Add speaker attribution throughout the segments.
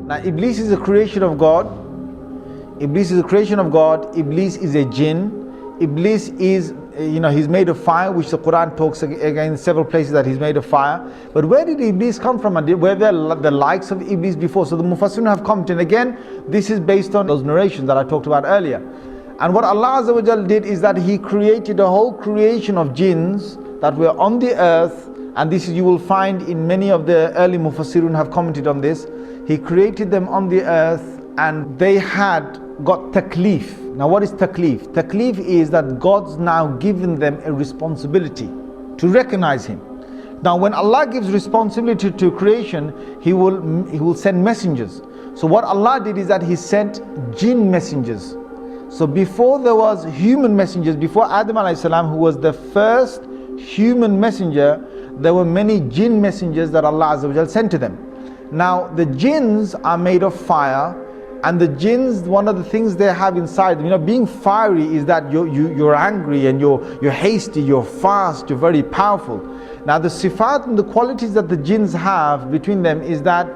Speaker 1: Now Iblis is a creation of God. Iblis is a creation of God. Iblis is a jinn. Iblis is, he's made of fire, which the Quran talks again in several places that he's made of fire. But where did Iblis come from? And were there the likes of Iblis before? So the Mufassirun have commented. Again, this is based on those narrations that I talked about earlier. And what Allah Azza wa Jal did is that He created a whole creation of jinns that were on the earth. And this you will find in many of the early Mufassirun have commented on this. He created them on the earth and they had got taklif. Now what is taklif? Taklif is that God's now given them a responsibility to recognize Him. Now when Allah gives responsibility to creation, He will send messengers. So what Allah did is that He sent jinn messengers. So before there was human messengers, before Adam alayhi salam, who was the first human messenger, there were many jinn messengers that Allah Azza wa Jal sent to them. Now the jinns are made of fire, and the jinns, one of the things they have inside, being fiery is that you're angry and you're hasty, you're fast, you're very powerful. Now the sifat and the qualities that the jinns have between them is that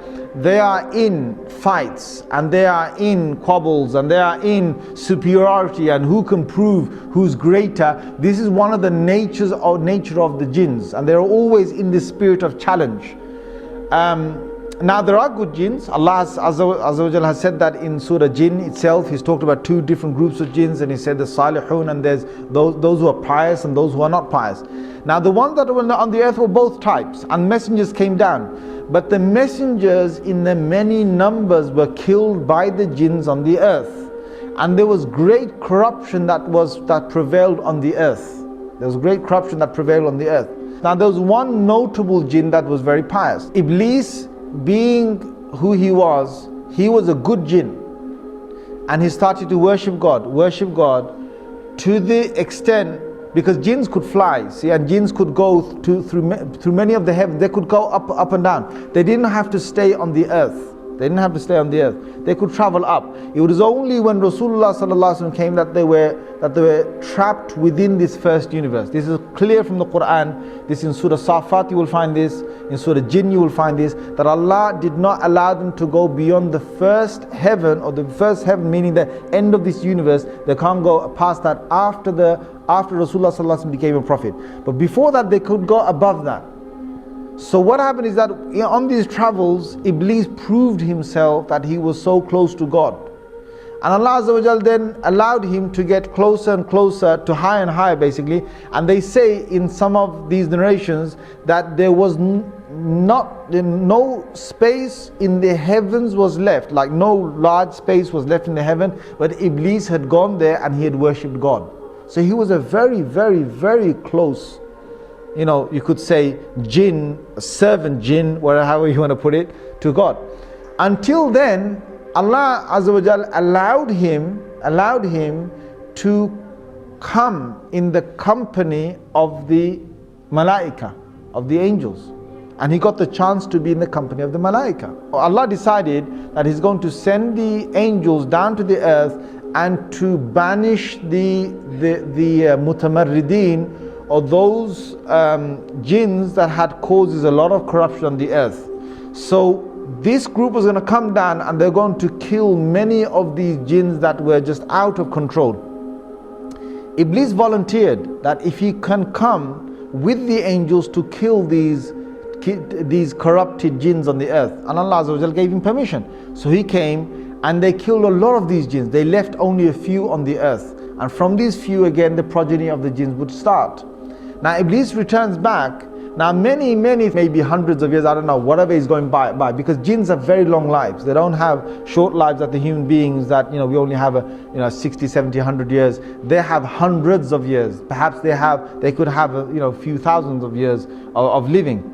Speaker 1: they are in fights and they are in quabbles and they are in superiority and who can prove who's greater. This is one of the nature of the jinns, and they're always in the spirit of challenge. Now there are good jinns. Allah Azza wa Jal has said that in Surah Jinn itself. He's talked about two different groups of jinns, and He said the salihun, and there's those who are pious and those who are not pious. Now the ones that were on the earth were both types, and messengers came down. But the messengers in the many numbers were killed by the jinns on the earth. And there was great corruption that prevailed on the earth. There was great corruption that prevailed on the earth. Now there was one notable jinn that was very pious. Iblis, being who he was a good jinn, and he started to worship God to the extent, because jinns could fly, and jinns could go through many of the heavens. They could go up and down. They didn't have to stay on the earth. They could travel up. It was only when Rasulullah sallallahu alaihi wasallam came that they were trapped within this first universe. This is clear from the Quran. This in Surah Safat you will find this. In Surah Jinn you will find this. That Allah did not allow them to go beyond the first heaven, or the first heaven meaning the end of this universe. They can't go past that after Rasulullah sallallahu alaihi wasallam became a prophet. But before that they could go above that. So what happened is that on these travels, Iblis proved himself that he was so close to God. And Allah Azza wa Jal then allowed him to get closer and closer, to higher and higher basically. And they say in some of these narrations that there was no space in the heavens was left, like no large space was left in the heaven, but Iblis had gone there and he had worshipped God. So he was a very, very, very close, you could say jinn, servant jinn, however you want to put it, to God. Until then, Allah Azza wa Jal allowed him to come in the company of the malaika, of the angels. And he got the chance to be in the company of the malaika. Allah decided that He's going to send the angels down to the earth and to banish the mutamarrideen, or those jinns that had causes a lot of corruption on the earth. So this group was going to come down and they're going to kill many of these jinns that were just out of control. Iblis volunteered that if he can come with the angels to kill these corrupted jinns on the earth, and Allah Azza wa Jal gave him permission. So he came and they killed a lot of these jinns. They left only a few on the earth, and from these few again the progeny of the jinns would start. Now Iblis returns back. Now many, maybe hundreds of years, I don't know, whatever is going by, because jinns have very long lives. They don't have short lives like the human beings that, we only have 60, 70, 100 years. They have hundreds of years. Perhaps they could have a few thousands of years of living.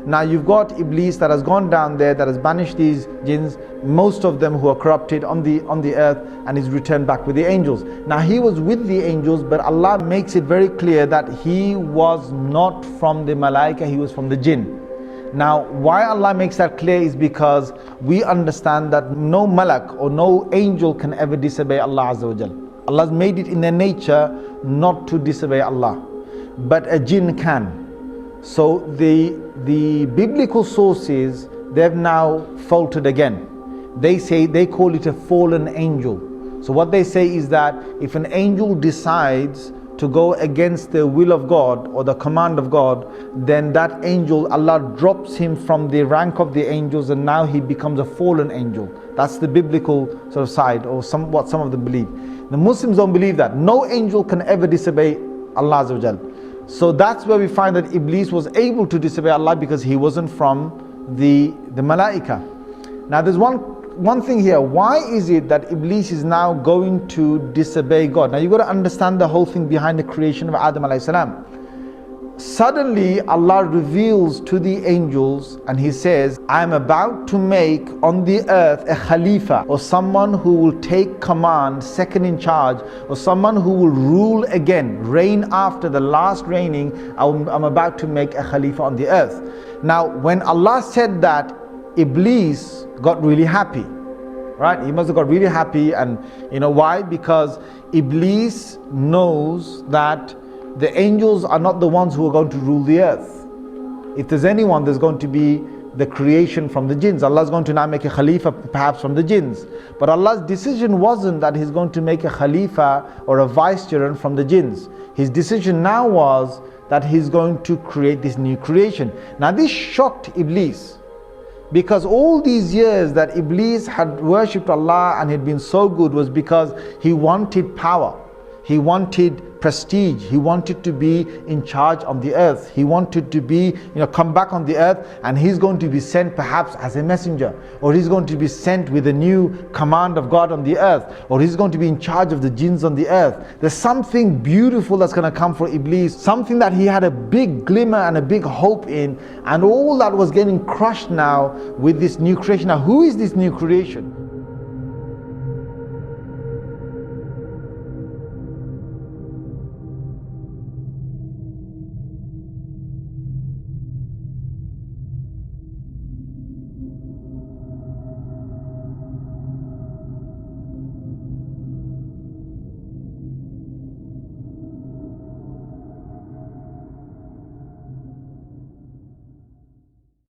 Speaker 1: Now you've got Iblis that has gone down there, that has banished these jinns, most of them who are corrupted on the earth, and is returned back with the angels. Now he was with the angels, but Allah makes it very clear that he was not from the malaika, he was from the jinn. Now why Allah makes that clear is because we understand that no malak or no angel can ever disobey Allah Azza wa Jal. Allah's made it in their nature not to disobey Allah, but a jinn can. So the biblical sources, they've now faltered again. they call it a fallen angel. So what they say is that if an angel decides to go against the will of God or the command of God, then that angel, Allah drops him from the rank of the angels and now he becomes a fallen angel. That's the biblical sort of side, or what some of them believe. The Muslims don't believe that. No angel can ever disobey Allah Azza wa Jal. So that's where we find that Iblis was able to disobey Allah, because he wasn't from the Malaika. Now there's one thing here. Why is it that Iblis is now going to disobey God? Now you've got to understand the whole thing behind the creation of Adam alayhi salam. Suddenly Allah reveals to the angels and he says, I am about to make on the earth a Khalifa, or someone who will take command, second in charge, or someone who will rule again, reign after the last reigning. I'm about to make a Khalifa on the earth. Now when Allah said that, Iblis got really happy, right? He must have got really happy. And you know why? Because Iblis knows that the angels are not the ones who are going to rule the earth. If there's anyone, there's going to be the creation from the jinns. Allah's going to now make a Khalifa perhaps from the jinns. But Allah's decision wasn't that He's going to make a Khalifa or a vicegerent from the jinns. His decision now was that He's going to create this new creation. Now this shocked Iblis, because all these years that Iblis had worshipped Allah and had been so good was because he wanted power, he wanted prestige, he wanted to be in charge on the earth, he wanted to be, come back on the earth, and he's going to be sent perhaps as a messenger, or he's going to be sent with a new command of God on the earth, or he's going to be in charge of the jinns on the earth. There's something beautiful that's going to come for Iblis, something that he had a big glimmer and a big hope in, and all that was getting crushed now with this new creation. Now who is this new creation?